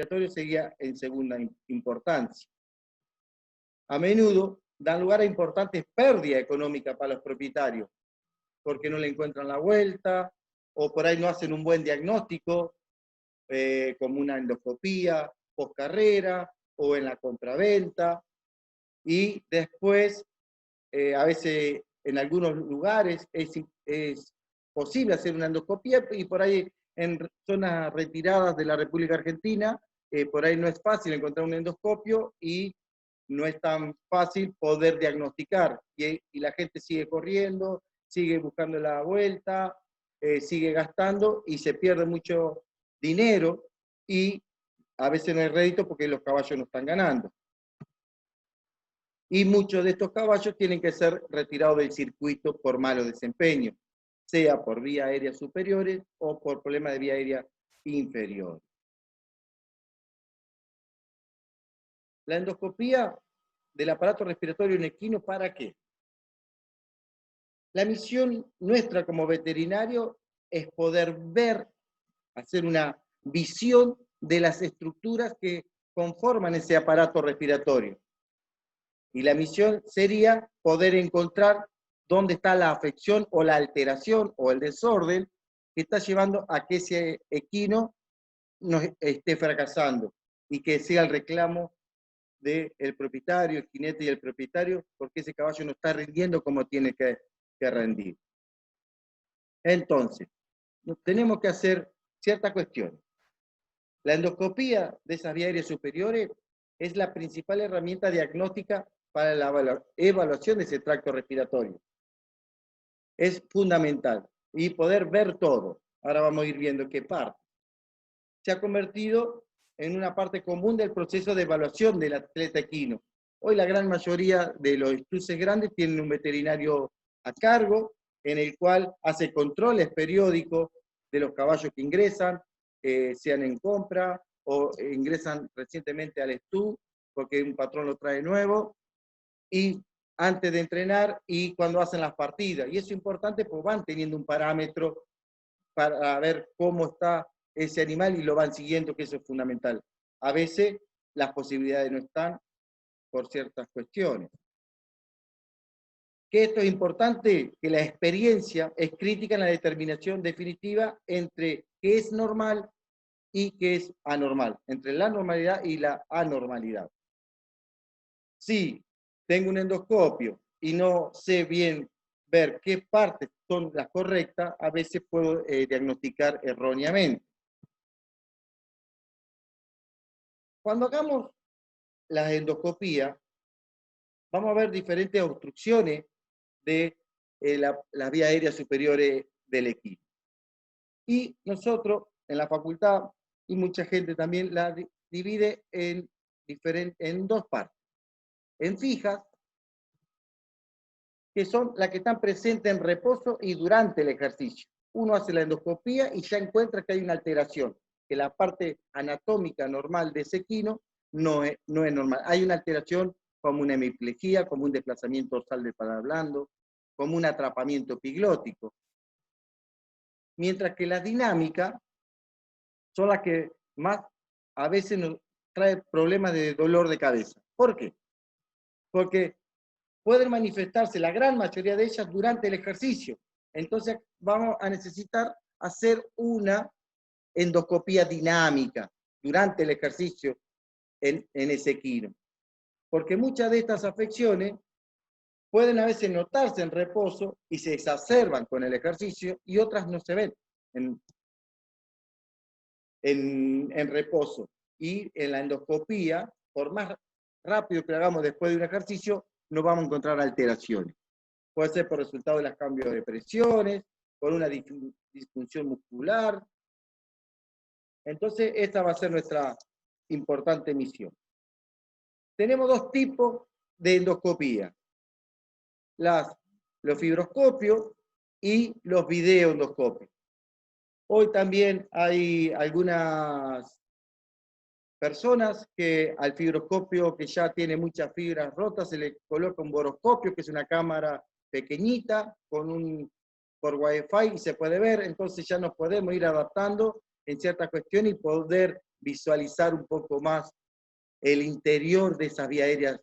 respiratorio sería en segunda importancia. A menudo dan lugar a importantes pérdidas económicas para los propietarios, porque no le encuentran la vuelta, o por ahí no hacen un buen diagnóstico, como una endoscopía, poscarrera, o en la compraventa, y después, a veces en algunos lugares es posible hacer una endoscopía, y por ahí en zonas retiradas de la República Argentina, por ahí no es fácil encontrar un endoscopio y no es tan fácil poder diagnosticar. Y la gente sigue corriendo, sigue buscando la vuelta, sigue gastando y se pierde mucho dinero y a veces no hay rédito porque los caballos no están ganando. Y muchos de estos caballos tienen que ser retirados del circuito por malo desempeño, sea por vías aéreas superiores o por problemas de vía aérea inferior. La endoscopía del aparato respiratorio en equino, ¿para qué? La misión nuestra como veterinario es poder ver, hacer una visión de las estructuras que conforman ese aparato respiratorio. Y la misión sería poder encontrar dónde está la afección o la alteración o el desorden que está llevando a que ese equino no esté fracasando y que sea el reclamo del propietario, el jinete y el propietario, porque ese caballo no está rindiendo como tiene que rendir. Entonces, tenemos que hacer ciertas cuestiones. La endoscopía de esas vías aéreas superiores es la principal herramienta diagnóstica para la evaluación de ese tracto respiratorio. Es fundamental. Y poder ver todo. Ahora vamos a ir viendo qué parte. Se ha convertido en una parte común del proceso de evaluación del atleta equino. Hoy la gran mayoría de los estuces grandes tienen un veterinario a cargo, en el cual hace controles periódicos de los caballos que ingresan, sean en compra o ingresan recientemente al estú, porque un patrón lo trae nuevo, y antes de entrenar y cuando hacen las partidas. Y eso es importante porque van teniendo un parámetro para ver cómo está ese animal y lo van siguiendo, que eso es fundamental. A veces las posibilidades no están por ciertas cuestiones. Que esto es importante, que la experiencia es crítica en la determinación definitiva entre qué es normal y qué es anormal, entre la normalidad y la anormalidad. Si tengo un endoscopio y no sé bien ver qué partes son las correctas, a veces puedo diagnosticar erróneamente. Cuando hagamos la endoscopía, vamos a ver diferentes obstrucciones de las vías aéreas superiores del equino. Y nosotros, en la facultad, y mucha gente también la divide en dos partes. En fijas, que son las que están presentes en reposo y durante el ejercicio. Uno hace la endoscopía y ya encuentra que hay una alteración, que la parte anatómica normal de ese equino no es normal. Hay una alteración como una hemiplegia, como un desplazamiento dorsal del paladar blando, como un atrapamiento epiglótico. Mientras que las dinámicas son las que más a veces nos trae problemas de dolor de cabeza. ¿Por qué? Porque pueden manifestarse la gran mayoría de ellas durante el ejercicio. Entonces vamos a necesitar hacer una endoscopía dinámica durante el ejercicio en ese equino. Porque muchas de estas afecciones pueden a veces notarse en reposo y se exacerban con el ejercicio y otras no se ven en reposo. Y en la endoscopía, por más rápido que hagamos después de un ejercicio, no vamos a encontrar alteraciones. Puede ser por resultado de los cambios de presiones, por una disfunción muscular. Entonces, esta va a ser nuestra importante misión. Tenemos dos tipos de endoscopía. Los fibroscopios y los videoendoscopios. Hoy también hay algunas personas que al fibroscopio que ya tiene muchas fibras rotas se le coloca un boroscopio, que es una cámara pequeñita por Wi-Fi y se puede ver, entonces ya nos podemos ir adaptando en ciertas cuestiones y poder visualizar un poco más el interior de esas vías aéreas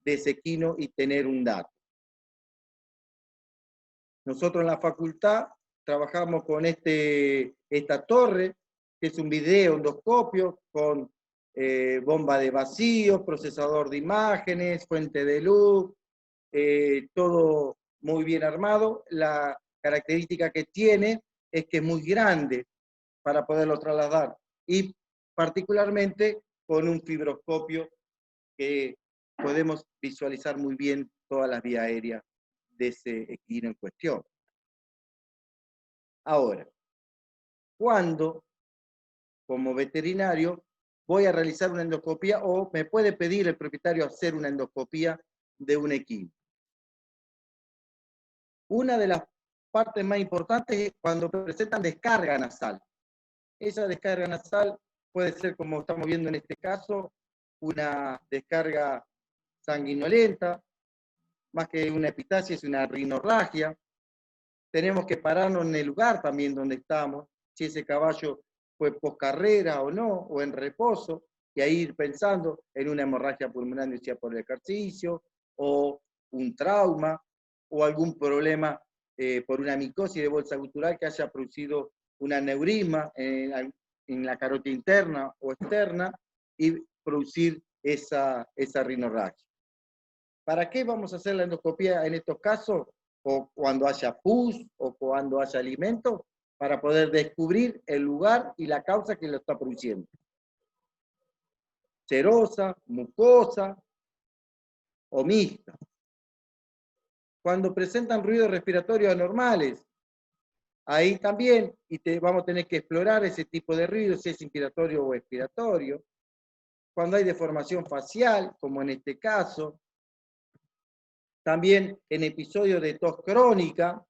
de ese equino y tener un dato. Nosotros en la facultad trabajamos con esta torre, que es un video endoscopio con bomba de vacío, procesador de imágenes, fuente de luz, todo muy bien armado. La característica que tiene es que es muy grande para poderlo trasladar y particularmente con un fibroscopio que podemos visualizar muy bien todas las vías aéreas de ese equino en cuestión. Ahora, ¿cuándo, como veterinario, voy a realizar una endoscopía o me puede pedir el propietario hacer una endoscopía de un equino? Una de las partes más importantes es cuando presentan descarga nasal. Esa descarga nasal puede ser, como estamos viendo en este caso, una descarga sanguinolenta, más que una epistaxis, es una rinorragia. Tenemos que pararnos en el lugar también donde estamos, si ese caballo fue poscarrera o no, o en reposo, y ahí ir pensando en una hemorragia pulmonar inducida por el ejercicio, o un trauma, o algún problema por una micosis de bolsa gutural que haya producido un aneurisma en la carótida interna o externa y producir esa rinorragia. ¿Para qué vamos a hacer la endoscopía en estos casos? O cuando haya pus o cuando haya alimento, para poder descubrir el lugar y la causa que lo está produciendo. Serosa, mucosa o mixta. Cuando presentan ruidos respiratorios anormales, ahí también vamos a tener que explorar ese tipo de ruido, si es inspiratorio o expiratorio. Cuando hay deformación facial, como en este caso, también en episodios de tos crónica,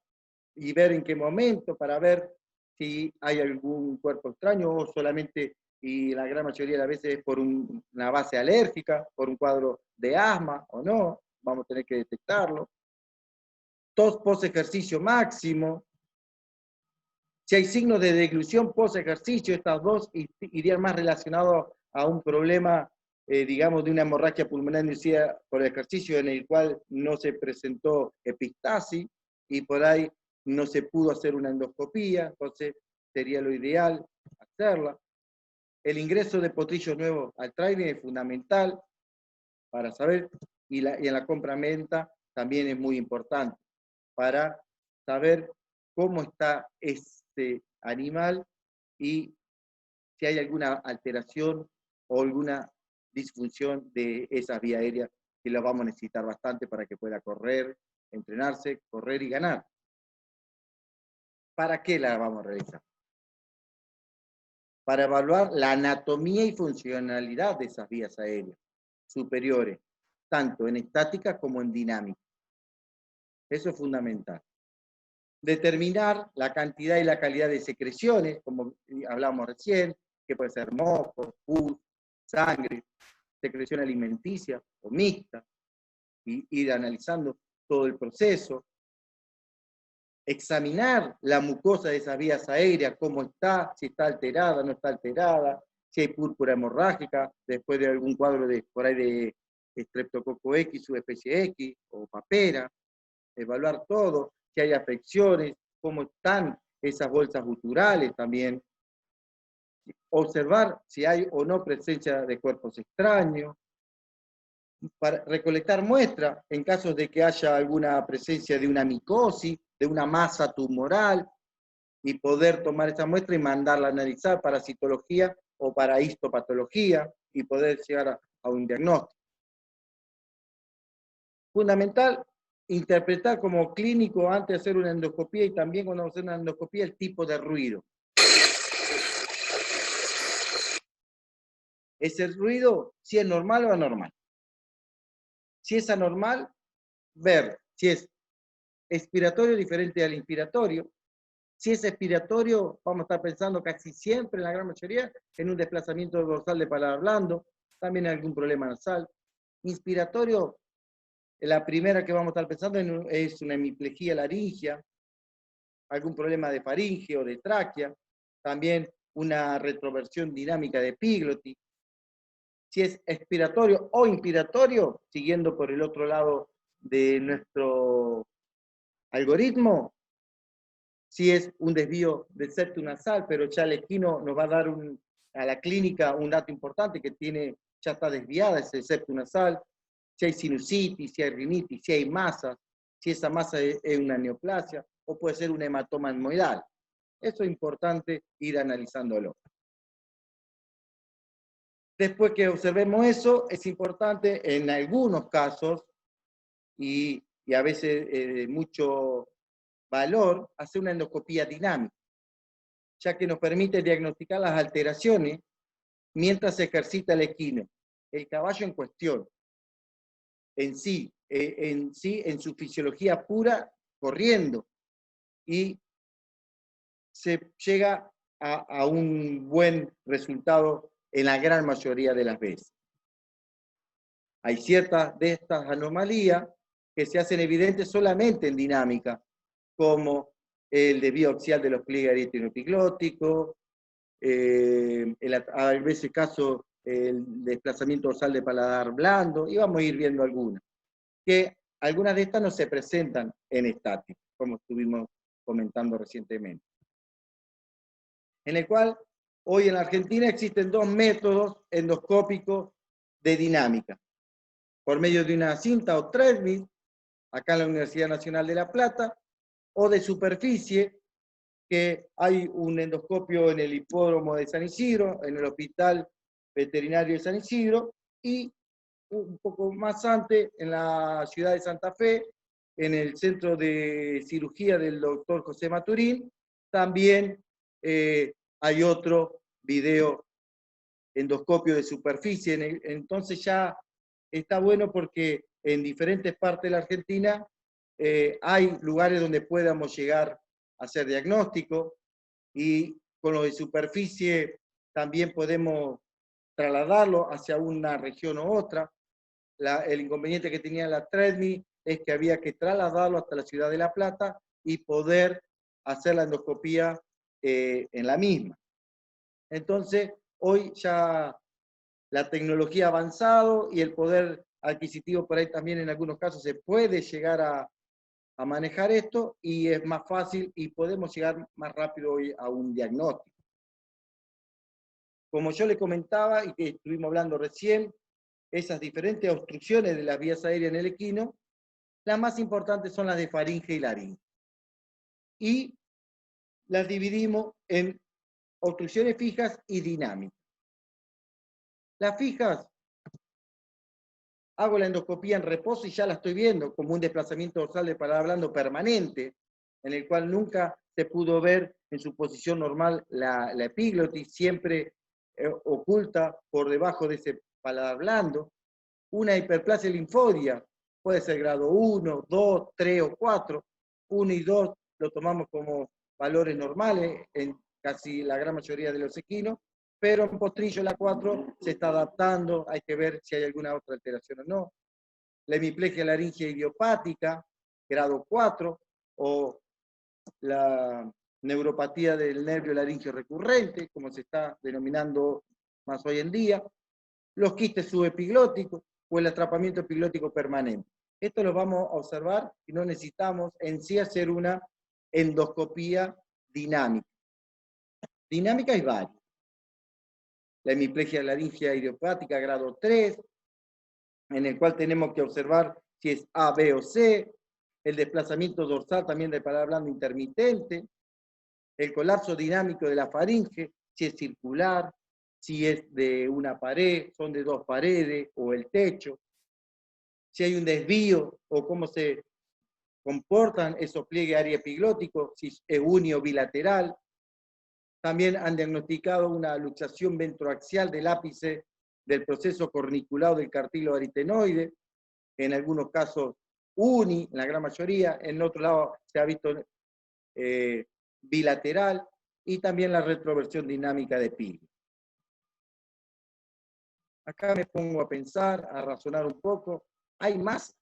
y ver en qué momento, para ver si hay algún cuerpo extraño o solamente, y la gran mayoría de las veces es por una base alérgica, por un cuadro de asma o no, vamos a tener que detectarlo. Tos post ejercicio máximo. Si hay signos de deglución post ejercicio, estas dos irían más relacionados a un problema, digamos, de una hemorragia pulmonar inducida por el ejercicio en el cual no se presentó epistaxis y por ahí no se pudo hacer una endoscopía, entonces sería lo ideal hacerla. El ingreso de potrillos nuevos al training es fundamental para saber, y en la compra-venta también es muy importante, para saber cómo está este animal y si hay alguna alteración o alguna disfunción de esa vía aérea, que la vamos a necesitar bastante para que pueda correr, entrenarse, correr y ganar. ¿Para qué la vamos a realizar? Para evaluar la anatomía y funcionalidad de esas vías aéreas superiores, tanto en estática como en dinámica. Eso es fundamental. Determinar la cantidad y la calidad de secreciones, como hablamos recién, que puede ser moco, pus, sangre, secreción alimenticia o mixta, y ir analizando todo el proceso. Examinar la mucosa de esas vías aéreas, cómo está, si está alterada, no está alterada, si hay púrpura hemorrágica, después de algún cuadro por ahí de Streptococcus X, subespecie X, o papera, evaluar todo, si hay afecciones, cómo están esas bolsas guturales también, observar si hay o no presencia de cuerpos extraños, para recolectar muestras en caso de que haya alguna presencia de una micosis, de una masa tumoral, y poder tomar esa muestra y mandarla a analizar para citología o para histopatología y poder llegar a un diagnóstico. Fundamental, interpretar como clínico antes de hacer una endoscopía y también cuando vamos a hacer una endoscopía el tipo de ruido. Ese ruido, si es normal o anormal. Si es anormal, ver si es expiratorio diferente al inspiratorio. Si es expiratorio, vamos a estar pensando casi siempre, en la gran mayoría, en un desplazamiento dorsal de paladar blando, también algún problema nasal. Inspiratorio, la primera que vamos a estar pensando es una hemiplegia laringea, algún problema de faringe o de tráquea, también una retroversión dinámica de epiglotis. Si es expiratorio o inspiratorio, siguiendo por el otro lado de nuestro algoritmo, si es un desvío del septo nasal, pero ya el equino nos va a dar a la clínica un dato importante que ya está desviada ese septo nasal, si hay sinusitis, si hay rinitis, si hay masas, si esa masa es una neoplasia o puede ser un hematoma etmoidal. Eso es importante ir analizándolo. Después que observemos eso, es importante en algunos casos, y a veces de mucho valor, hacer una endoscopía dinámica, ya que nos permite diagnosticar las alteraciones mientras se ejercita el equino. El caballo en cuestión, en su fisiología pura, corriendo, y se llega a un buen resultado en la gran mayoría de las veces. Hay ciertas de estas anomalías que se hacen evidentes solamente en dinámica, como el desvío axial de los pliegues areoepiglóticos, a veces caso el desplazamiento dorsal de paladar blando, y vamos a ir viendo algunas. Que algunas de estas no se presentan en estática, como estuvimos comentando recientemente. En el cual hoy en la Argentina existen dos métodos endoscópicos de dinámica. Por medio de una cinta o treadmill, acá en la Universidad Nacional de La Plata, o de superficie, que hay un endoscopio en el hipódromo de San Isidro, en el Hospital Veterinario de San Isidro, y un poco más antes, en la ciudad de Santa Fe, en el Centro de Cirugía del doctor José Maturín, también hay otro video endoscopio de superficie. Entonces ya está bueno porque en diferentes partes de la Argentina hay lugares donde podamos llegar a hacer diagnóstico, y con lo de superficie también podemos trasladarlo hacia una región u otra. El inconveniente que tenía la treadmill es que había que trasladarlo hasta la ciudad de La Plata y poder hacer la endoscopía en la misma. Entonces, hoy ya la tecnología ha avanzado y el poder adquisitivo por ahí también en algunos casos se puede llegar a manejar esto, y es más fácil y podemos llegar más rápido hoy a un diagnóstico. Como yo le comentaba y que estuvimos hablando recién, esas diferentes obstrucciones de las vías aéreas en el equino, las más importantes son las de faringe y laringe. Y las dividimos en obstrucciones fijas y dinámicas. Las fijas, hago la endoscopía en reposo y ya la estoy viendo como un desplazamiento dorsal de paladar blando permanente, en el cual nunca se pudo ver en su posición normal la epiglotis, siempre oculta por debajo de ese paladar blando. Una hiperplasia linfóidea puede ser grado 1, 2, 3 o 4. 1 y 2 lo tomamos como valores normales en casi la gran mayoría de los equinos, pero en postrillo la 4 se está adaptando, hay que ver si hay alguna otra alteración o no. La hemiplegia laringea idiopática, grado 4, o la neuropatía del nervio laringeo recurrente, como se está denominando más hoy en día, los quistes subepiglóticos o el atrapamiento epiglótico permanente. Esto lo vamos a observar y no necesitamos en sí hacer una endoscopía dinámica. Dinámica hay varias. La hemiplegia laringea idiopática grado 3, en el cual tenemos que observar si es A, B o C, el desplazamiento dorsal también del paladar blando intermitente, el colapso dinámico de la faringe, si es circular, si es de una pared, son de dos paredes, o el techo, si hay un desvío o cómo se comportan esos pliegues ariepiglóticos, si es uni o bilateral. También han diagnosticado una luxación ventroaxial del ápice del proceso corniculado del cartílago aritenoide, en algunos casos uni, en la gran mayoría, en otro lado se ha visto bilateral, y también la retroversión dinámica de Pili. Acá me pongo a pensar, a razonar un poco. ¿Hay más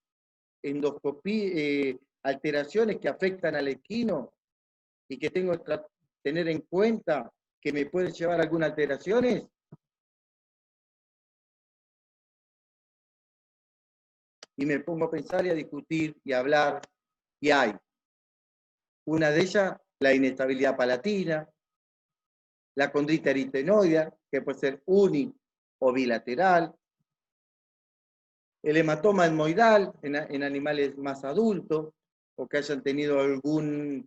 endoscopía, alteraciones que afectan al equino y que tengo que tener en cuenta que me pueden llevar a algunas alteraciones? Y me pongo a pensar y a discutir y a hablar, y hay. Una de ellas, la inestabilidad palatina, la condrita aritenoidea, que puede ser uni o bilateral, el hematoma etmoidal en animales más adultos, o que hayan tenido algún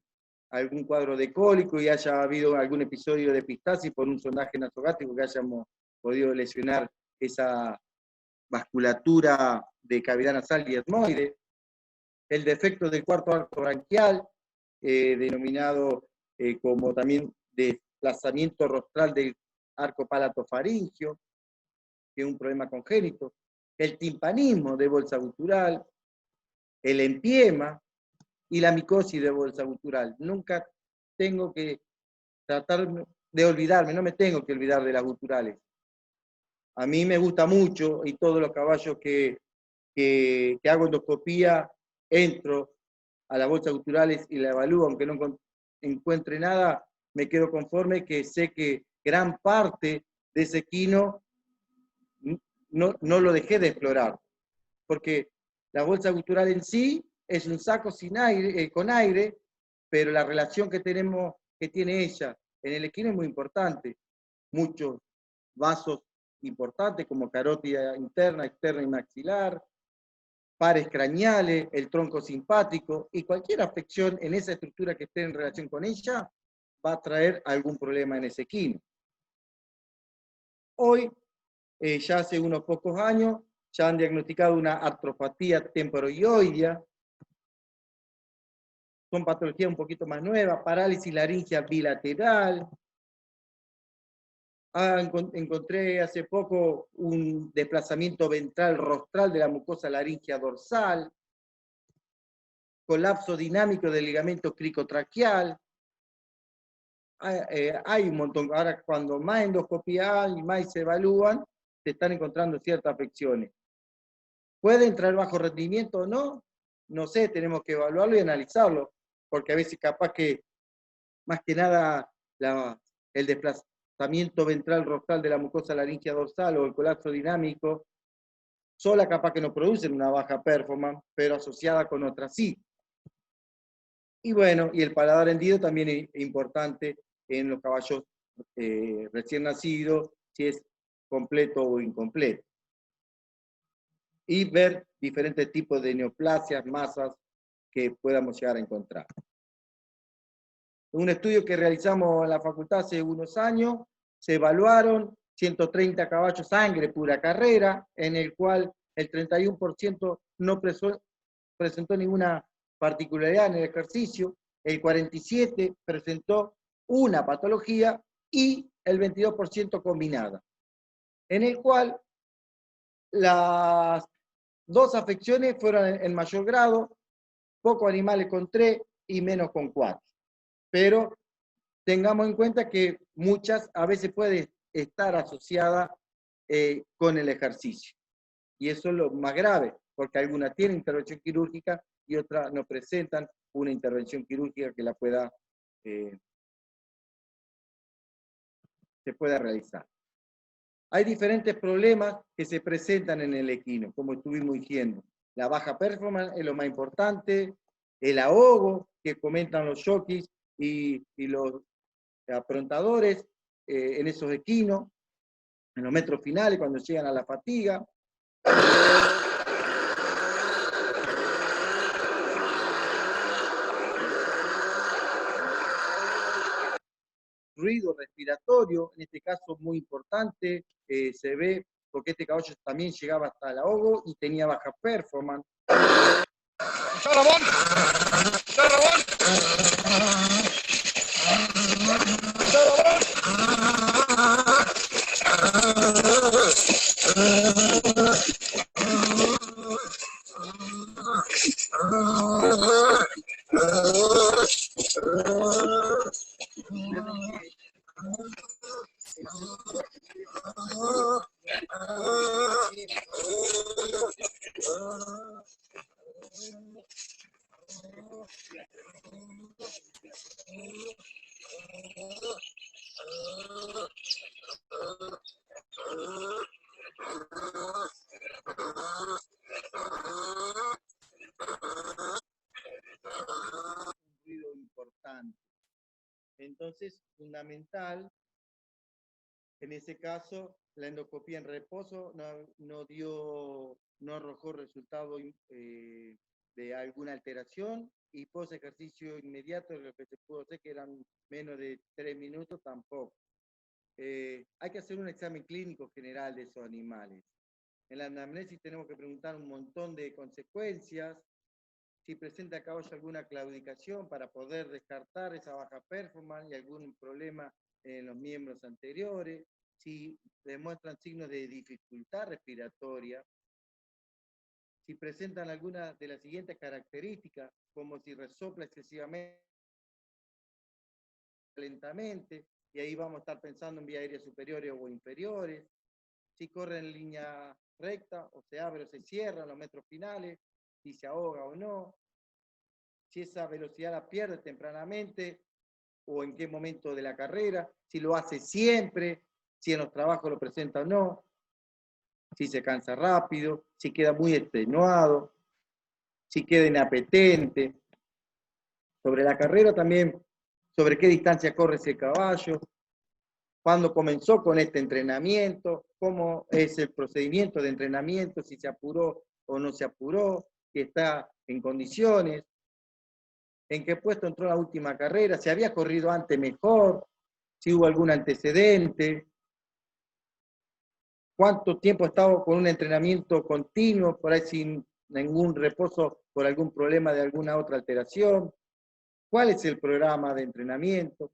cuadro de cólico y haya habido algún episodio de epistasis por un sondaje nasogástrico que hayamos podido lesionar esa vasculatura de cavidad nasal y etmoide, el defecto del cuarto arco branquial, denominado como también desplazamiento rostral del arco palatofaringio, que es un problema congénito, el timpanismo de bolsa gutural, el empiema y la micosis de bolsa gutural. Nunca tengo que tratar de olvidarme, no me tengo que olvidar de las guturales. A mí me gusta mucho, y todos los caballos que hago endoscopía, entro a las bolsas guturales y la evalúo, aunque no encuentre nada, me quedo conforme que sé que gran parte de ese equino no lo dejé de explorar, porque la bolsa gutural en sí es un saco sin aire, con aire, pero la relación que tiene ella en el equino es muy importante. Muchos vasos importantes como carótida interna, externa y maxilar, pares craneales, el tronco simpático, y cualquier afección en esa estructura que esté en relación con ella va a traer algún problema en ese equino. Hoy, ya hace unos pocos años, ya han diagnosticado una artropatía temporioidea. Son patologías un poquito más nuevas, parálisis laringea bilateral. Encontré hace poco un desplazamiento ventral rostral de la mucosa laringea dorsal, colapso dinámico del ligamento cricotraqueal. Hay un montón. Ahora, cuando más endoscopía hay y más se evalúan, se están encontrando ciertas afecciones. ¿Pueden traer bajo rendimiento o no? No sé, tenemos que evaluarlo y analizarlo, porque a veces capaz que, más que nada, el desplazamiento ventral rostral de la mucosa laringea dorsal o el colapso dinámico, sola capaz que no producen una baja performance, pero asociada con otras sí. Y bueno, y el paladar hendido también es importante en los caballos recién nacidos, si es completo o incompleto. Y ver diferentes tipos de neoplasias, masas que podamos llegar a encontrar. Un estudio que realizamos en la facultad hace unos años, se evaluaron 130 caballos sangre pura carrera, en el cual el 31% no presentó ninguna particularidad en el ejercicio, el 47% presentó una patología y el 22% combinada, en el cual las dos afecciones fueron en mayor grado, pocos animales con 3 y menos con 4. Pero tengamos en cuenta que muchas a veces pueden estar asociadas con el ejercicio. Y eso es lo más grave, porque algunas tienen intervención quirúrgica y otras no presentan una intervención quirúrgica que se pueda realizar. Hay diferentes problemas que se presentan en el equino, como estuvimos diciendo. La baja performance es lo más importante, el ahogo que comentan los jockeys y los aprontadores en esos equinos, en los metros finales, cuando llegan a la fatiga. Ruido respiratorio, en este caso muy importante, se ve porque este caballo también llegaba hasta el ahogo y tenía baja performance. fundamental. En ese caso, la endoscopía en reposo no arrojó resultado de alguna alteración, y post ejercicio inmediato, lo que se pudo hacer, que eran menos de 3 minutos, tampoco. Hay que hacer un examen clínico general de esos animales. En la anamnesis tenemos que preguntar un montón de consecuencias, si presenta a caballo alguna claudicación para poder descartar esa baja performance y algún problema en los miembros anteriores, si demuestran signos de dificultad respiratoria, si presentan alguna de las siguientes características, como si resopla excesivamente, lentamente, y ahí vamos a estar pensando en vía aérea superiores o inferiores, si corre en línea recta, o se abre o se cierra en los metros finales, si se ahoga o no, si esa velocidad la pierde tempranamente o en qué momento de la carrera, si lo hace siempre, si en los trabajos lo presenta o no, si se cansa rápido, si queda muy extenuado, si queda inapetente. Sobre la carrera también, sobre qué distancia corre ese caballo, cuándo comenzó con este entrenamiento, cómo es el procedimiento de entrenamiento, si se apuró o no se apuró, si está en condiciones, en qué puesto entró la última carrera, si había corrido antes mejor, si hubo algún antecedente, cuánto tiempo ha estado con un entrenamiento continuo, por ahí sin ningún reposo por algún problema de alguna otra alteración, cuál es el programa de entrenamiento,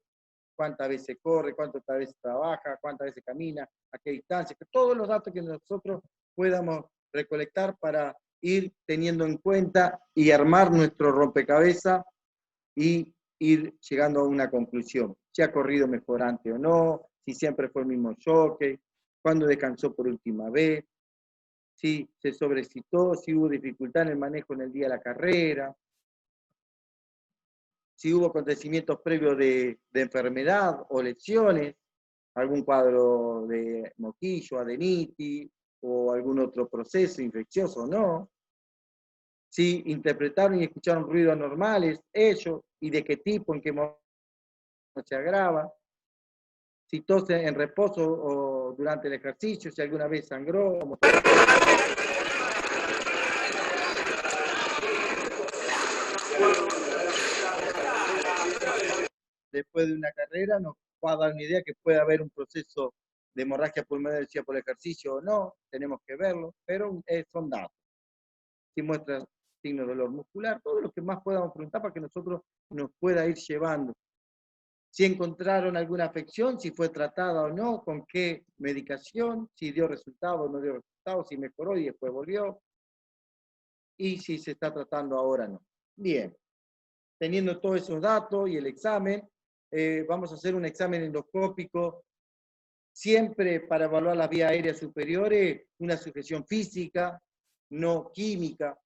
cuántas veces corre, cuántas veces trabaja, cuántas veces camina, a qué distancia, que todos los datos que nosotros podamos recolectar para ir teniendo en cuenta y armar nuestro rompecabezas y ir llegando a una conclusión. Si ha corrido mejor antes o no, si siempre fue el mismo choque, cuándo descansó por última vez, si se sobrecitó, si hubo dificultad en el manejo en el día de la carrera, si hubo acontecimientos previos de enfermedad o lesiones, algún cuadro de moquillo, adenitis o algún otro proceso infeccioso o no, si interpretaron y escucharon ruidos anormales, ellos, y de qué tipo, en qué momento se agrava, si tose en reposo o durante el ejercicio, si alguna vez sangró. Después de una carrera nos va a dar una idea que puede haber un proceso de hemorragia pulmonar por el ejercicio o no, tenemos que verlo, pero son datos. Si muestra signo de dolor muscular, todo lo que más podamos preguntar para que nosotros nos pueda ir llevando. Si encontraron alguna afección, si fue tratada o no, con qué medicación, si dio resultado o no dio resultado, si mejoró y después volvió, y si se está tratando ahora o no. Bien, teniendo todos esos datos y el examen, vamos a hacer un examen endoscópico, siempre para evaluar las vías aéreas superiores, una sujeción física, no química,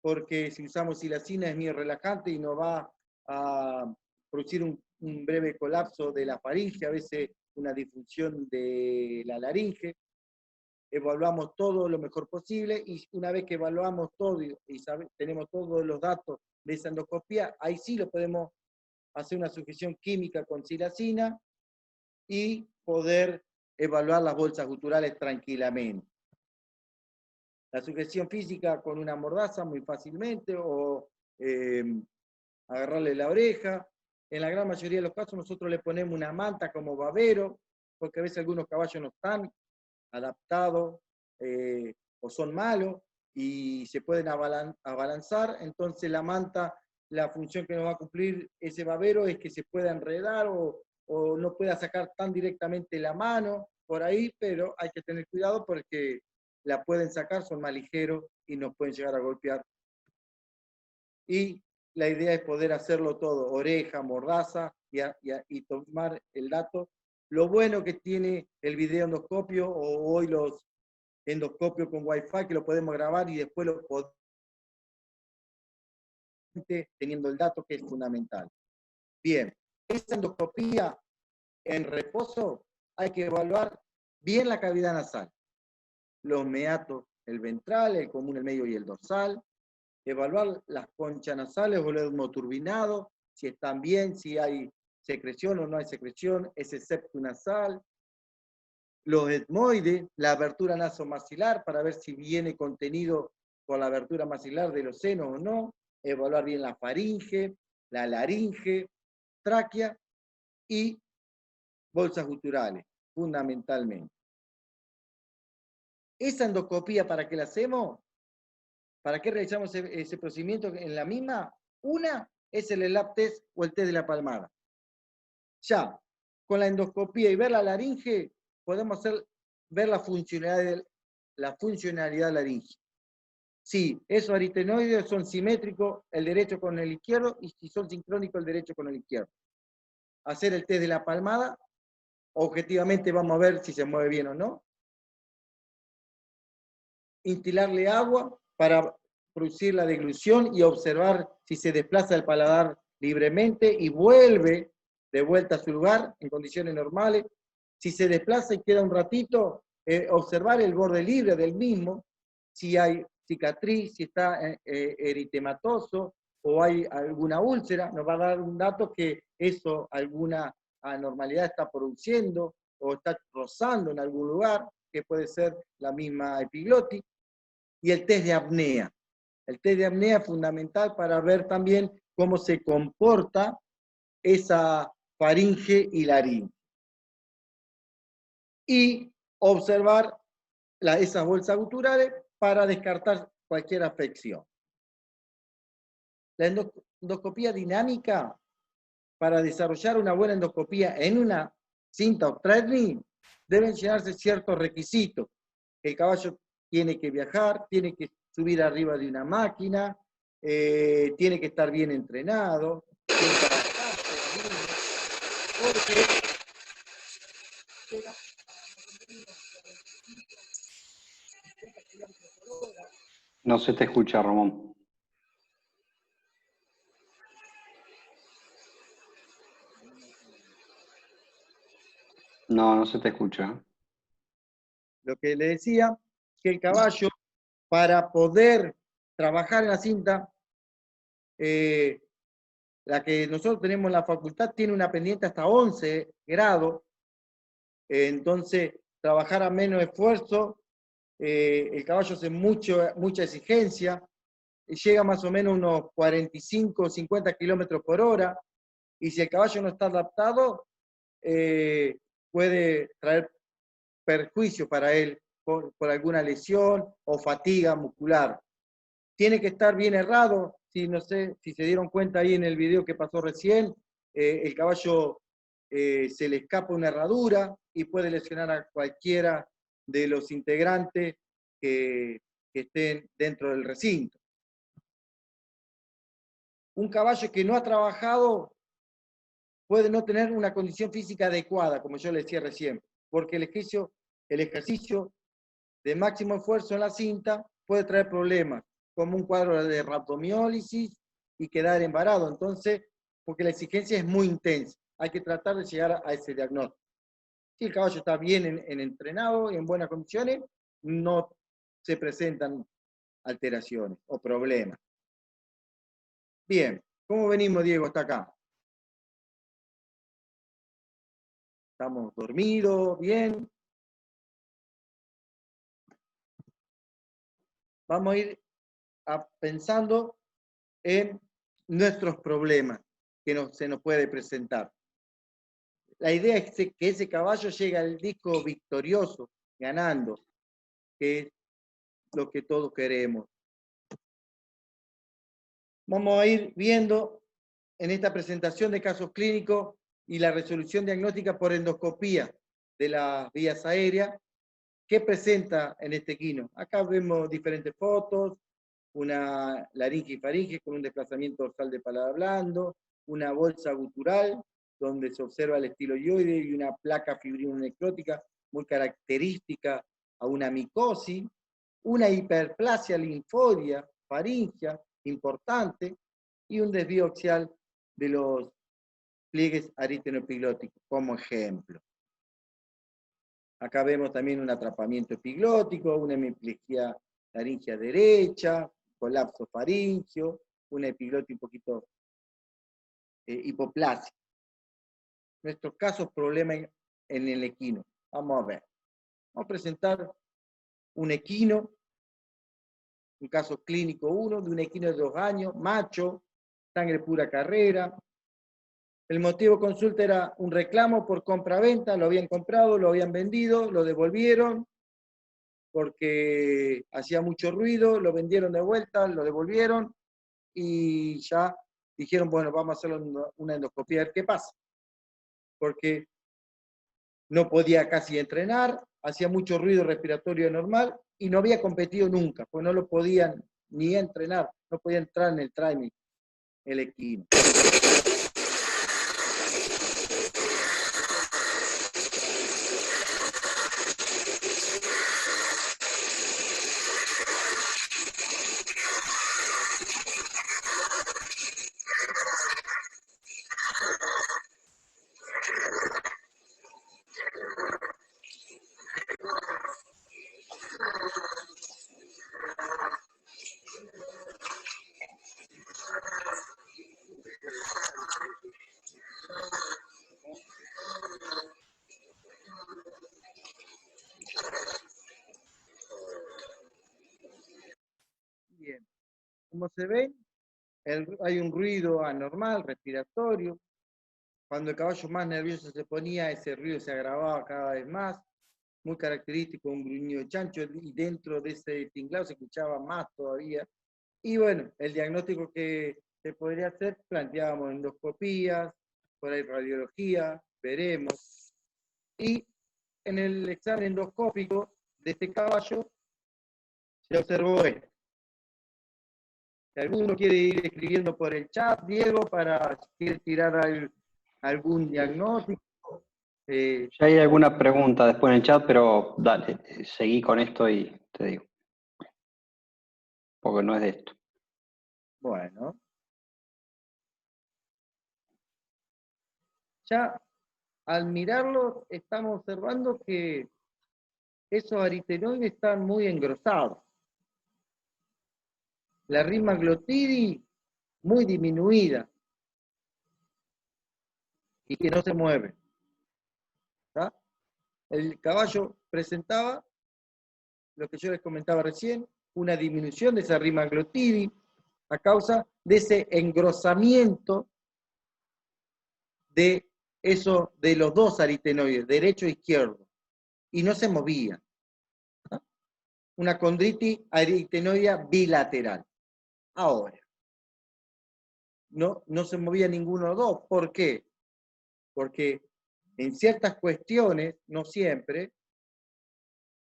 porque si usamos silacina es muy relajante y nos va a producir un breve colapso de la faringe, a veces una disfunción de la laringe. Evaluamos todo lo mejor posible y una vez que evaluamos todo y tenemos todos los datos de esa endoscopía, ahí sí lo podemos hacer una sujeción química con silacina y poder evaluar las bolsas guturales tranquilamente. La sujeción física con una mordaza muy fácilmente o agarrarle la oreja. En la gran mayoría de los casos nosotros le ponemos una manta como babero, porque a veces algunos caballos no están adaptados o son malos y se pueden abalanzar. Entonces la manta, la función que nos va a cumplir ese babero es que se pueda enredar o no pueda sacar tan directamente la mano por ahí, pero hay que tener cuidado porque la pueden sacar, son más ligeros y nos pueden llegar a golpear. Y la idea es poder hacerlo todo, oreja, mordaza, y tomar el dato. Lo bueno que tiene el video endoscopio o hoy los endoscopios con Wi-Fi, que lo podemos grabar y después lo podemos teniendo el dato, que es fundamental. Bien, esta endoscopía en reposo hay que evaluar bien la cavidad nasal, los meatos, el ventral, el común, el medio y el dorsal, evaluar las conchas nasales o el turbinado, si están bien, si hay secreción o no hay secreción, ese septum nasal, los etmoides, la abertura nasomaxilar para ver si viene contenido por la abertura maxilar de los senos o no, evaluar bien la faringe, la laringe, tráquea y bolsas guturales, fundamentalmente. Esa endoscopía, ¿para qué la hacemos? ¿Para qué realizamos ese procedimiento en la misma? Una es el ELAP test o el test de la palmada. Ya, con la endoscopía y ver la laringe, podemos ver la funcionalidad de la laringe. Si esos aritenoides son simétricos, el derecho con el izquierdo, y si son sincrónicos, el derecho con el izquierdo. Hacer el test de la palmada, objetivamente vamos a ver si se mueve bien o no. Instilarle agua para producir la deglución y observar si se desplaza el paladar libremente y vuelve de vuelta a su lugar en condiciones normales. Si se desplaza y queda un ratito, observar el borde libre del mismo, si hay cicatriz, si está eritematoso o hay alguna úlcera, nos va a dar un dato que eso, alguna anormalidad está produciendo o está rozando en algún lugar, que puede ser la misma epiglotis. Y el test de apnea. El test de apnea es fundamental para ver también cómo se comporta esa faringe y laringe. Y observar esas bolsas guturales para descartar cualquier afección. La endoscopía dinámica, para desarrollar una buena endoscopía en una cinta Off-Threading, deben llenarse ciertos requisitos. El caballo tiene que viajar, tiene que subir arriba de una máquina, tiene que estar bien entrenado, tiene que adaptarse, No se te escucha, Ramón. No, no se te escucha. Lo que le decía, que el caballo, para poder trabajar en la cinta, la que nosotros tenemos en la facultad tiene una pendiente hasta 11 grados, entonces trabajar a menos esfuerzo, el caballo hace mucha exigencia, llega más o menos a unos 45 o 50 kilómetros por hora, y si el caballo no está adaptado, puede traer perjuicio para él por alguna lesión o fatiga muscular. Tiene que estar bien errado, si no sé si se dieron cuenta ahí en el video que pasó recién, el caballo se le escapa una herradura y puede lesionar a cualquiera de los integrantes que estén dentro del recinto. Un caballo que no ha trabajado puede no tener una condición física adecuada, como yo le decía recién, porque el ejercicio de máximo esfuerzo en la cinta puede traer problemas, como un cuadro de rhabdomiólisis y quedar embarado. Entonces, porque la exigencia es muy intensa, hay que tratar de llegar a ese diagnóstico. Si el caballo está bien entrenado y en buenas condiciones, no se presentan alteraciones o problemas. Bien, ¿cómo venimos, Diego, hasta acá? ¿Estamos dormidos? ¿Bien? Vamos a ir pensando en nuestros problemas que se nos puede presentar. La idea es que ese caballo llegue al disco victorioso, ganando, que es lo que todos queremos. Vamos a ir viendo en esta presentación de casos clínicos y la resolución diagnóstica por endoscopía de las vías aéreas, ¿qué presenta en este equino? Acá vemos diferentes fotos, una laringe y faringe con un desplazamiento dorsal de paladar blando, una bolsa gutural donde se observa el estiloioide y una placa fibrinonecrótica muy característica a una micosis, una hiperplasia linfoidea faringea importante y un desvío axial de los pliegues aritenoepiglóticos como ejemplo. Acá vemos también un atrapamiento epiglótico, una hemiplegia laringea derecha, colapso faringeo, una epiglotis un poquito hipoplasia. nuestros casos problemas en el equino. Vamos a ver. Vamos a presentar un equino, un caso clínico 1, de un equino de 2 años, macho, sangre pura carrera. El motivo de consulta era un reclamo por compra-venta, lo habían comprado, lo habían vendido, lo devolvieron porque hacía mucho ruido, lo vendieron de vuelta, lo devolvieron y ya dijeron, bueno, vamos a hacer una endoscopia a ver qué pasa. Porque no podía casi entrenar, hacía mucho ruido respiratorio normal y no había competido nunca, pues no lo podían ni entrenar, no podía entrar en el training, el equino. Bien, como se ven, hay un ruido anormal, respiratorio. Cuando el caballo más nervioso se ponía, ese ruido se agravaba cada vez más. Muy característico, un gruñido de chancho, y dentro de ese tinglado se escuchaba más todavía. Y bueno, el diagnóstico que se podría hacer, planteábamos endoscopías, por ahí radiología, veremos. Y en el examen endoscópico de este caballo se observó esto. Si alguno quiere ir escribiendo por el chat, Diego, para si quiere tirar algún diagnóstico. Ya hay alguna pregunta después en el chat, pero dale, seguí con esto y te digo. Porque no es de esto. Bueno. Ya al mirarlo estamos observando que esos aritenoides están muy engrosados. La rima glottidi muy disminuida y que no se mueve. ¿Tá? El caballo presentaba lo que yo les comentaba recién, una disminución de esa rima glottidi a causa de ese engrosamiento de los dos aritenoides, derecho e izquierdo, y no se movía. ¿Tá? Una condritis aritenoidea bilateral. Ahora, no se movía ninguno de los dos. ¿Por qué? Porque en ciertas cuestiones, no siempre,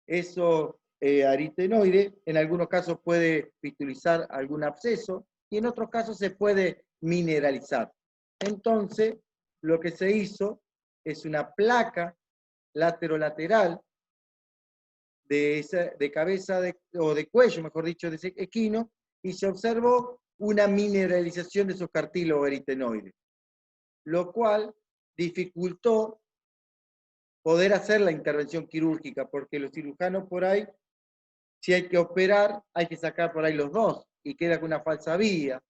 eso aritenoide en algunos casos puede pistulizar algún absceso y en otros casos se puede mineralizar. Entonces, lo que se hizo es una placa laterolateral de cabeza o de cuello, mejor dicho, de ese equino, y se observó una mineralización de esos cartílagos aritenoides, lo cual dificultó poder hacer la intervención quirúrgica, porque los cirujanos por ahí, si hay que operar, hay que sacar por ahí los dos, y queda con una falsa vía,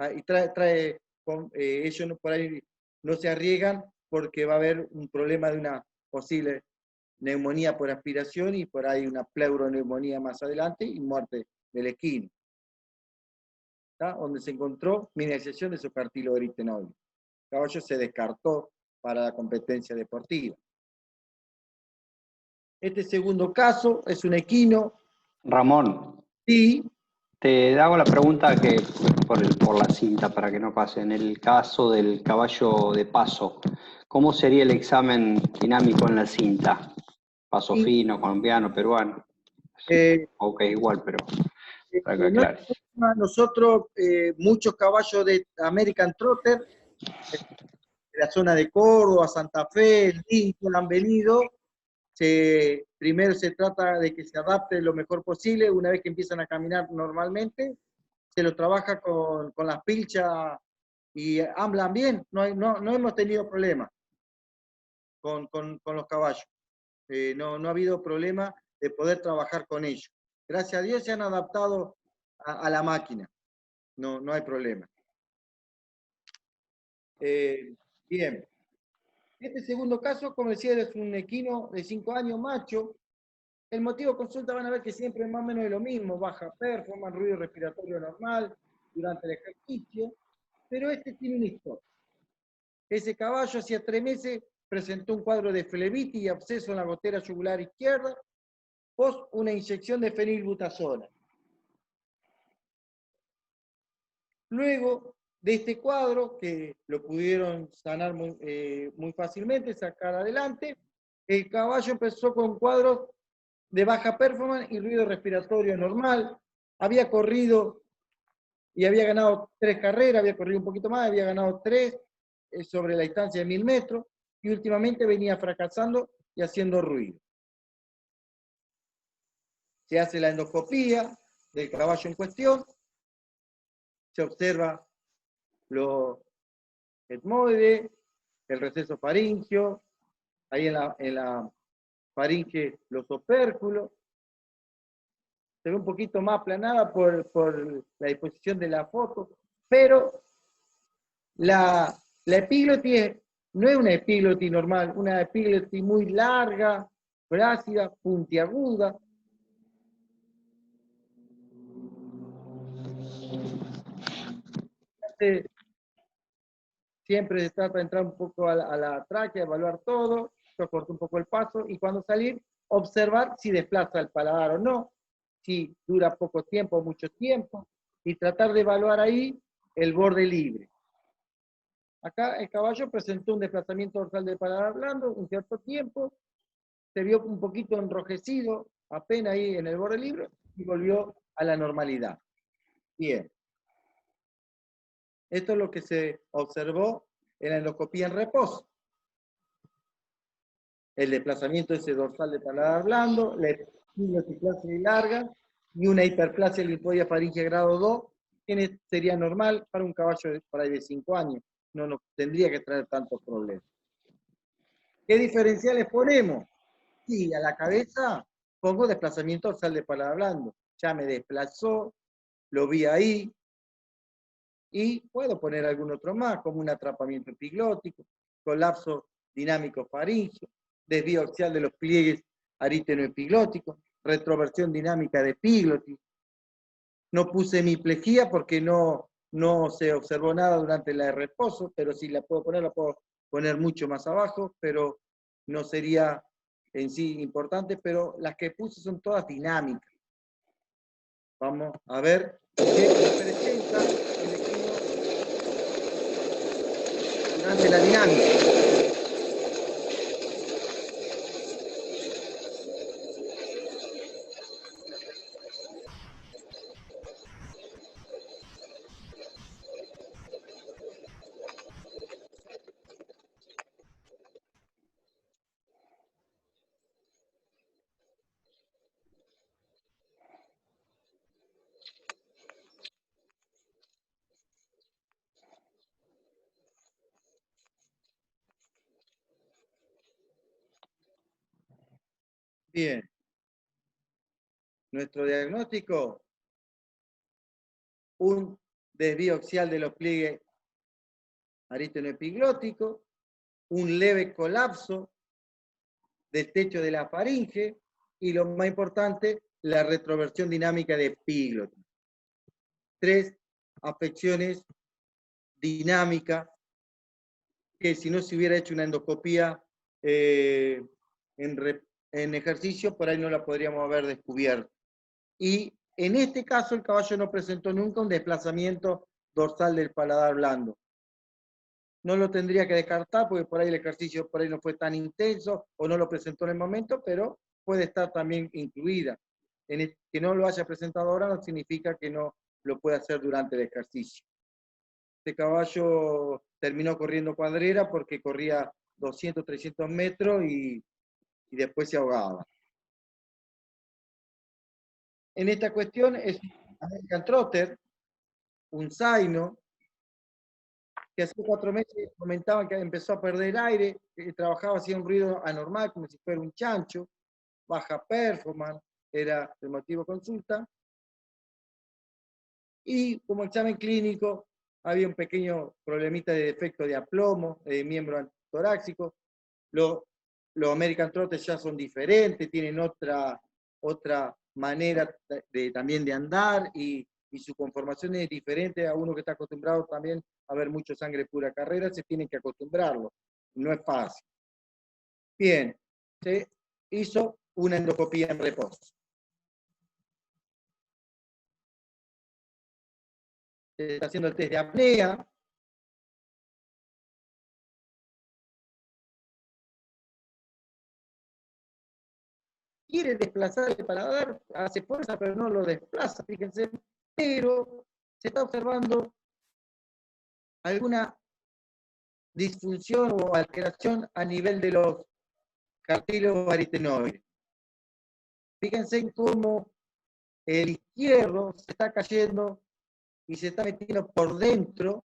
y ellos por ahí no se arriesgan porque va a haber un problema de una posible neumonía por aspiración y por ahí una pleuroneumonía más adelante y muerte del equino. ¿Tá? Donde se encontró mineralización de esos cartílagos aritenoides. El caballo se descartó para la competencia deportiva. Este segundo caso es un equino. Ramón, Sí. te hago la pregunta que por la cinta para que no pase. En el caso del caballo de paso, ¿cómo sería el examen dinámico en la cinta? Paso fino, colombiano, peruano. Ok, igual, pero para que aclares. Nosotros, muchos caballos de American Trotter, de la zona de Córdoba, Santa Fe, Lincoln, han venido. Primero se trata de que se adapte lo mejor posible. Una vez que empiezan a caminar normalmente, se lo trabaja con las pilchas y hablan bien. No hemos tenido problemas con los caballos. No ha habido problema de poder trabajar con ellos. Gracias a Dios se han adaptado a la máquina. No hay problema. Bien. Este segundo caso, como decía, es un equino de 5 años, macho. El motivo de consulta van a ver que siempre es más o menos lo mismo, baja performance, ruido respiratorio normal durante el ejercicio, pero este tiene una historia. Ese caballo hacía 3 meses presentó un cuadro de flebitis y absceso en la gotera yugular izquierda, post una inyección de fenilbutazona. Luego de este cuadro, que lo pudieron sanar muy fácilmente, sacar adelante, el caballo empezó con cuadros de baja performance y ruido respiratorio normal. Había corrido y había ganado 3 carreras, había corrido un poquito más, había ganado 3 sobre la distancia de 1000 metros, y últimamente venía fracasando y haciendo ruido. Se hace la endoscopía del caballo en cuestión, se observa los etmoides, el receso faríngeo, ahí en la faringe los opérculos. Se ve un poquito más aplanada por la disposición de la foto, pero la epiglotis no es una epiglotis normal, una epiglotis muy larga, flácida, puntiaguda. Siempre se trata de entrar un poco a la tráquea, evaluar todo, yo corto un poco el paso y cuando salir, observar si desplaza el paladar o no, si dura poco tiempo o mucho tiempo, y tratar de evaluar ahí el borde libre. Acá el caballo presentó un desplazamiento dorsal del paladar blando un cierto tiempo, se vio un poquito enrojecido, apenas ahí en el borde libre, y volvió a la normalidad. Bien. Esto es lo que se observó en la endoscopía en reposo. El desplazamiento ese dorsal de paladar blando, la epiglotis larga y una hiperplasia linfoidea faríngea grado 2, que sería normal para un caballo de 5 años. No nos tendría que traer tantos problemas. ¿Qué diferenciales ponemos? Sí, a la cabeza pongo desplazamiento dorsal de paladar blando. Ya me desplazó, lo vi ahí, y puedo poner algún otro más, como un atrapamiento epiglótico, colapso dinámico faríngeo, desvío axial de los pliegues aríteno-epiglóticos, retroversión dinámica de epiglotis. No puse hemiplegia porque no se observó nada durante la de reposo, pero si la puedo poner mucho más abajo, pero no sería en sí importante, pero las que puse son todas dinámicas. Vamos a ver qué presenta el equino durante la dinámica. Bien. Nuestro diagnóstico, un desvío axial de los pliegues arítono-epiglóticos, un leve colapso del techo de la faringe y lo más importante, la retroversión dinámica de epiglotis. 3 afecciones dinámicas que si no se hubiera hecho una endoscopía en ejercicio, por ahí no la podríamos haber descubierto. Y en este caso el caballo no presentó nunca un desplazamiento dorsal del paladar blando. No lo tendría que descartar porque por ahí el ejercicio por ahí no fue tan intenso o no lo presentó en el momento, pero puede estar también incluida. Que no lo haya presentado ahora no significa que no lo pueda hacer durante el ejercicio. Este caballo terminó corriendo cuadrera porque corría 200, 300 metros y después se ahogaba. En esta cuestión es un American Trotter, un zaino, que hace 4 meses comentaban que empezó a perder aire, trabajaba, hacía un ruido anormal, como si fuera un chancho, baja performance, era el motivo de consulta. Y como examen clínico, había un pequeño problemita de defecto de aplomo, de miembro torácico, Los American Trotters ya son diferentes, tienen otra manera también de andar y su conformación es diferente a uno que está acostumbrado también a ver mucho sangre pura carrera, se tienen que acostumbrarlo. No es fácil. Bien, se hizo una endoscopía en reposo. Se está haciendo el test de apnea. Quiere desplazar el paladar, hace fuerza, pero no lo desplaza, fíjense. Pero se está observando alguna disfunción o alteración a nivel de los cartílagos aritenoides. Fíjense en cómo el izquierdo se está cayendo y se está metiendo por dentro,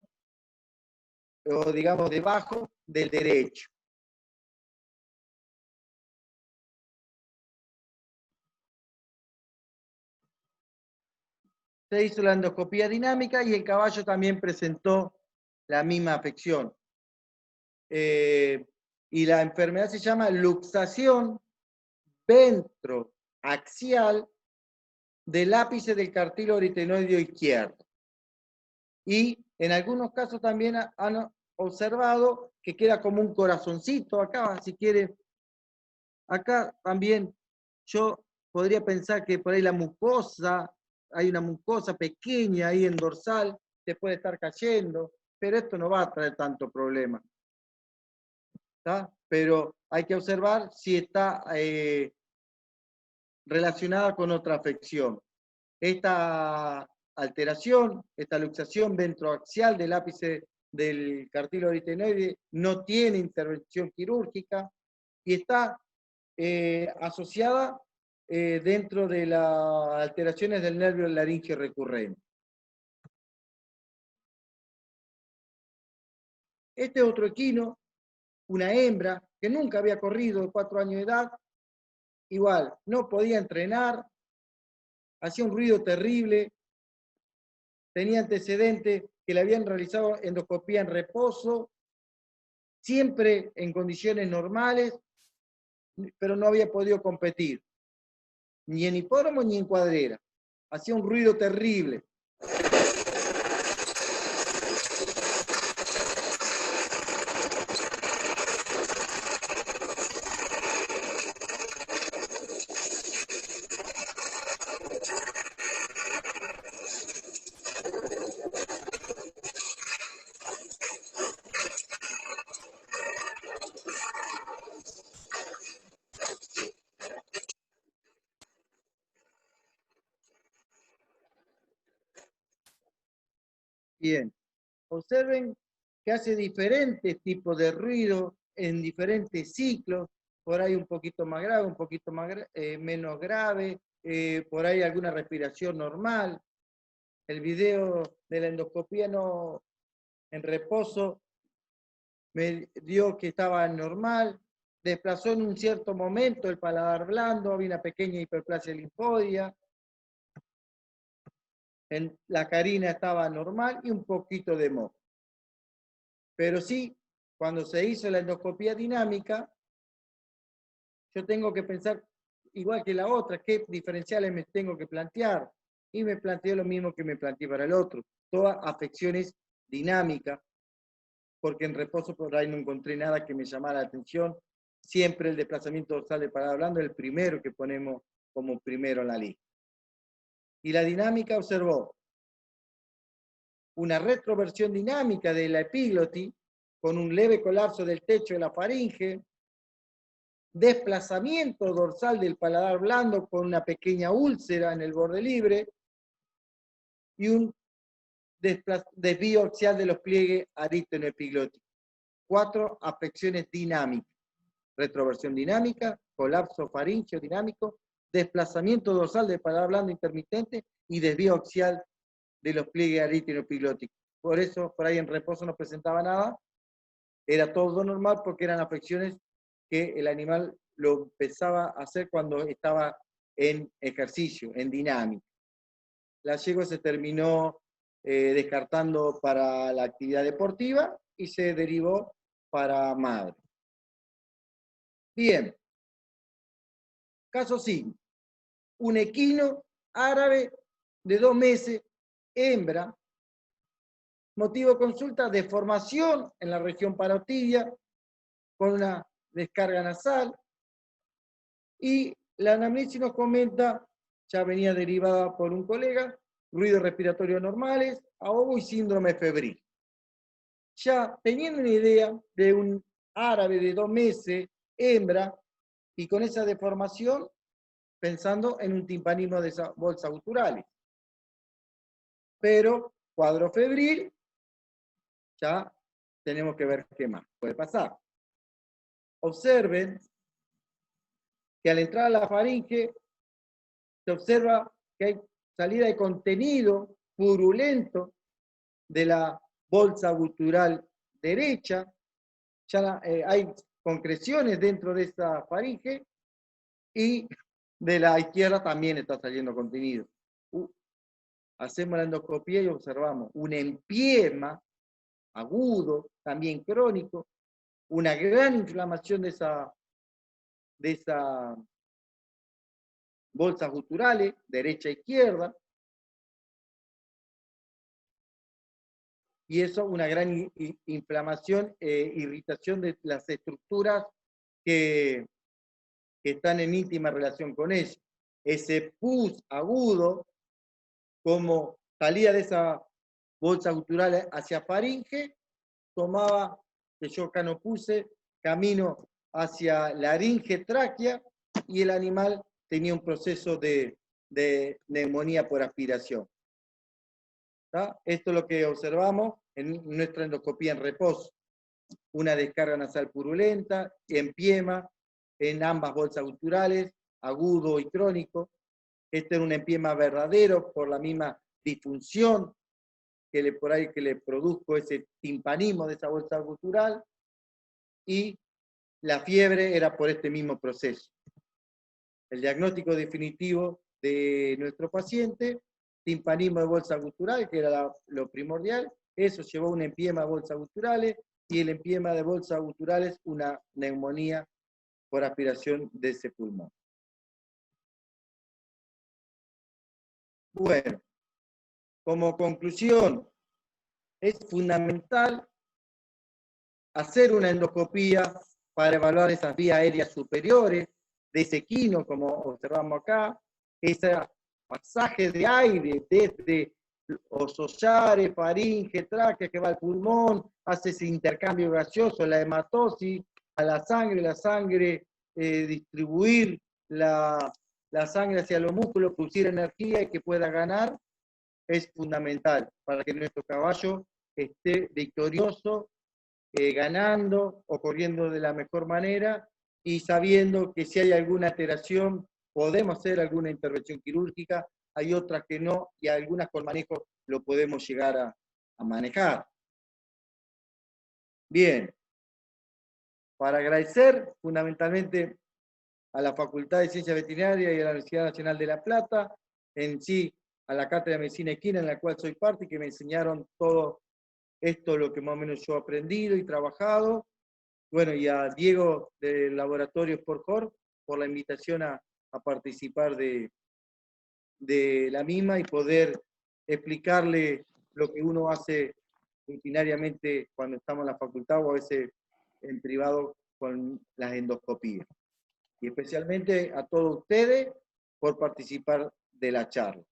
o digamos debajo del derecho. Se hizo la endoscopía dinámica y el caballo también presentó la misma afección. Y la enfermedad se llama luxación ventroaxial del ápice del cartílago aritenoideo izquierdo. Y en algunos casos también han observado que queda como un corazoncito acá, si quiere. Acá también yo podría pensar que por ahí la mucosa, hay una mucosa pequeña ahí en dorsal, se puede estar cayendo, pero esto no va a traer tanto problema. ¿Está? Pero hay que observar si está relacionada con otra afección. Esta alteración, esta luxación ventroaxial del ápice del cartílago aritenoide no tiene intervención quirúrgica y está asociada dentro de las alteraciones del nervio laringio recurrente. Este otro equino, una hembra que nunca había corrido de 4 años de edad, igual, no podía entrenar, hacía un ruido terrible, tenía antecedentes que le habían realizado endoscopía en reposo, siempre en condiciones normales, pero no había podido competir, ni en hipódromo ni en cuadrera. Hacía un ruido terrible. Bien, observen que hace diferentes tipos de ruido en diferentes ciclos, por ahí un poquito más grave, un poquito más menos grave, por ahí alguna respiración normal. El video de la endoscopía en reposo me dio que estaba normal, desplazó en un cierto momento el paladar blando, había una pequeña hiperplasia linfóidea, la carina estaba normal y un poquito de moco. Pero sí, cuando se hizo la endoscopía dinámica, yo tengo que pensar, igual que la otra, qué diferenciales me tengo que plantear. Y me planteé lo mismo que me planteé para el otro. Todas afecciones dinámicas, porque en reposo por ahí no encontré nada que me llamara la atención. Siempre el desplazamiento dorsal de paladar blando es el primero que ponemos como primero en la lista. Y la dinámica observó una retroversión dinámica de la epiglotis, con un leve colapso del techo de la faringe, desplazamiento dorsal del paladar blando con una pequeña úlcera en el borde libre y un desvío axial de los pliegues arítono-epiglóticos. 4 afecciones dinámicas: retroversión dinámica, colapso faríngeo dinámico, desplazamiento dorsal del paladar blando intermitente y desvío axial de los pliegues arítono-epiglóticos. Por eso, por ahí en reposo no presentaba nada, era todo normal porque eran afecciones que el animal lo empezaba a hacer cuando estaba en ejercicio, en dinámica. La yegua se terminó descartando para la actividad deportiva y se derivó para madre. Bien. Caso 5. Un equino árabe de 2 meses, hembra. Motivo de consulta, deformación en la región parotidia, con una descarga nasal. Y la anamnesis nos comenta, ya venía derivada por un colega, ruidos respiratorios normales, ahogo y síndrome febril. Ya teniendo una idea de un árabe de 2 meses, hembra, y con esa deformación, pensando en un timpanismo de esas bolsas guturales. Pero cuadro febril, ya tenemos que ver qué más puede pasar. Observen que al entrar a la faringe se observa que hay salida de contenido purulento de la bolsa gutural derecha, ya hay concreciones dentro de esta faringe y de la izquierda también está saliendo contenido. Hacemos la endoscopía y observamos un empiema agudo, también crónico, una gran inflamación de esa bolsas guturales, derecha e izquierda, y eso una gran inflamación e irritación de las estructuras que están en íntima relación con ello. Ese pus agudo, como salía de esa bolsa gutural hacia faringe, tomaba, que yo acá no puse, camino hacia laringe, tráquea, y el animal tenía un proceso de neumonía por aspiración. ¿Tá? Esto es lo que observamos en nuestra endoscopía en reposo. Una descarga nasal purulenta, empiema en ambas bolsas guturales, agudo y crónico. Este es un empiema verdadero por la misma disfunción que le produjo ese timpanismo de esa bolsa gutural, y la fiebre era por este mismo proceso. El diagnóstico definitivo de nuestro paciente, timpanismo de bolsa gutural, que era lo primordial, eso llevó a un empiema de bolsas guturales, y el empiema de bolsas guturales una neumonía por aspiración de ese pulmón. Bueno, como conclusión, es fundamental hacer una endoscopía para evaluar esas vías aéreas superiores de ese equino, como observamos acá, ese pasaje de aire desde osollares, faringe, tráquea, que va al pulmón, hace ese intercambio gaseoso, la hematosis, a la sangre distribuir la sangre hacia los músculos, producir energía y que pueda ganar, es fundamental para que nuestro caballo esté victorioso, ganando o corriendo de la mejor manera, y sabiendo que si hay alguna alteración podemos hacer alguna intervención quirúrgica, hay otras que no, y algunas con manejo lo podemos llegar a manejar. Bien, para agradecer fundamentalmente a la Facultad de Ciencias Veterinarias y a la Universidad Nacional de La Plata, en sí a la Cátedra de Medicina Equina, en la cual soy parte, y que me enseñaron todo esto, lo que más o menos yo he aprendido y trabajado. Bueno, y a Diego del Laboratorio Sport por la invitación a participar de la misma y poder explicarle lo que uno hace rutinariamente cuando estamos en la facultad o a veces en privado con las endoscopías. Y especialmente a todos ustedes por participar de la charla.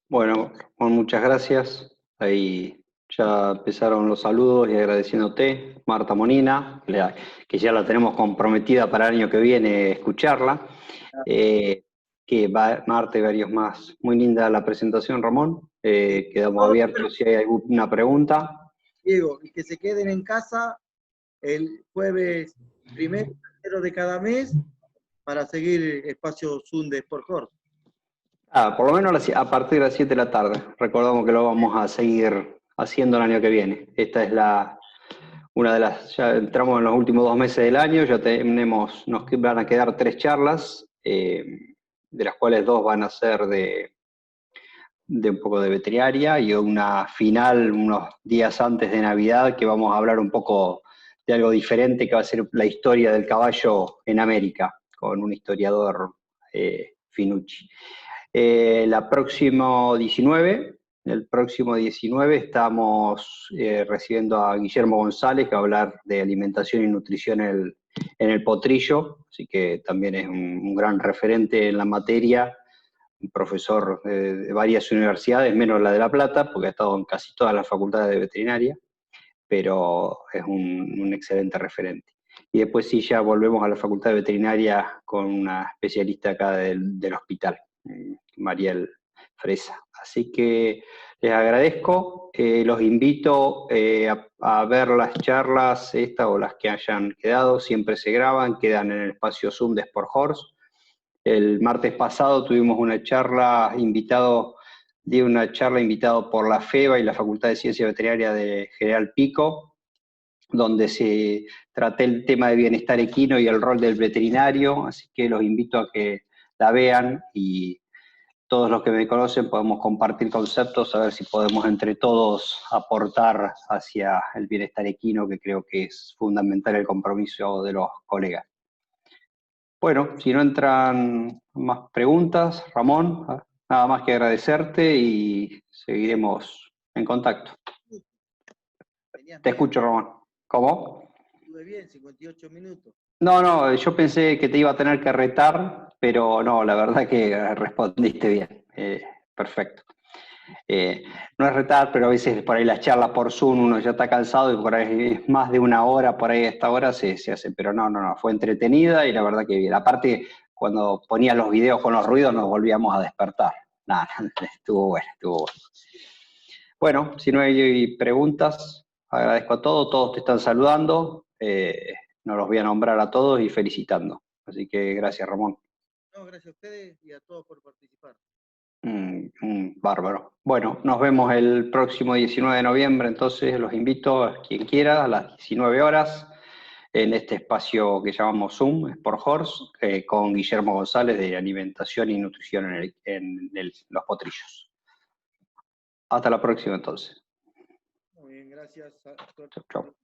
Bueno, Juan, muchas gracias. Ahí ya empezaron los saludos y agradeciéndote, Marta Monina, que ya la tenemos comprometida para el año que viene escucharla. Marta y varios más. Muy linda la presentación, Ramón. Quedamos abiertos si hay alguna pregunta. Diego, y que se queden en casa el jueves 1 de cada mes para seguir espacio Zoom de Sport. Por lo menos a partir de las 7 de la tarde. Recordamos que lo vamos a seguir haciendo el año que viene. Esta es una de las, ya entramos en los últimos 2 meses del año, ya nos van a quedar 3 charlas, de las cuales 2 van a ser de un poco de veterinaria, y una final unos días antes de Navidad, que vamos a hablar un poco de algo diferente que va a ser la historia del caballo en América, con un historiador Finucci. El próximo 19 estamos recibiendo a Guillermo González, que va a hablar de alimentación y nutrición en el potrillo, así que también es un gran referente en la materia, un profesor de varias universidades, menos la de La Plata, porque ha estado en casi todas las facultades de veterinaria, pero es un excelente referente. Y después sí, ya volvemos a la Facultad de Veterinaria con una especialista acá del hospital, Mariel Fresa. Así que les agradezco, los invito a ver las charlas, estas o las que hayan quedado, siempre se graban, quedan en el espacio Zoom de Sport Horse. El martes pasado tuvimos una charla invitado por la FEBA y la Facultad de Ciencia Veterinaria de General Pico, donde se traté el tema de bienestar equino y el rol del veterinario, así que los invito a que la vean y todos los que me conocen podemos compartir conceptos, a ver si podemos entre todos aportar hacia el bienestar equino, que creo que es fundamental el compromiso de los colegas. Bueno, si no entran más preguntas, Ramón, nada más que agradecerte y seguiremos en contacto. Te escucho, Ramón. ¿Cómo? Estuve bien, 58 minutos. No, yo pensé que te iba a tener que retar, pero no, la verdad que respondiste bien. Perfecto. No es retar, pero a veces por ahí las charlas por Zoom uno ya está cansado y por ahí es más de una hora, por ahí a esta hora se hace, pero no, fue entretenida y la verdad que bien. Aparte, cuando ponías los videos con los ruidos nos volvíamos a despertar. Nada, estuvo bueno. Bueno, si no hay preguntas, agradezco a todos te están saludando, no los voy a nombrar a todos y felicitando. Así que gracias, Ramón. No, gracias a ustedes y a todos por participar. Bárbaro. Bueno, nos vemos el próximo 19 de noviembre, entonces los invito a quien quiera a las 19 horas en este espacio que llamamos Zoom, Sport Horse, con Guillermo González de Alimentación y Nutrición en los potrillos. Hasta la próxima entonces. Muy bien, gracias. Chau.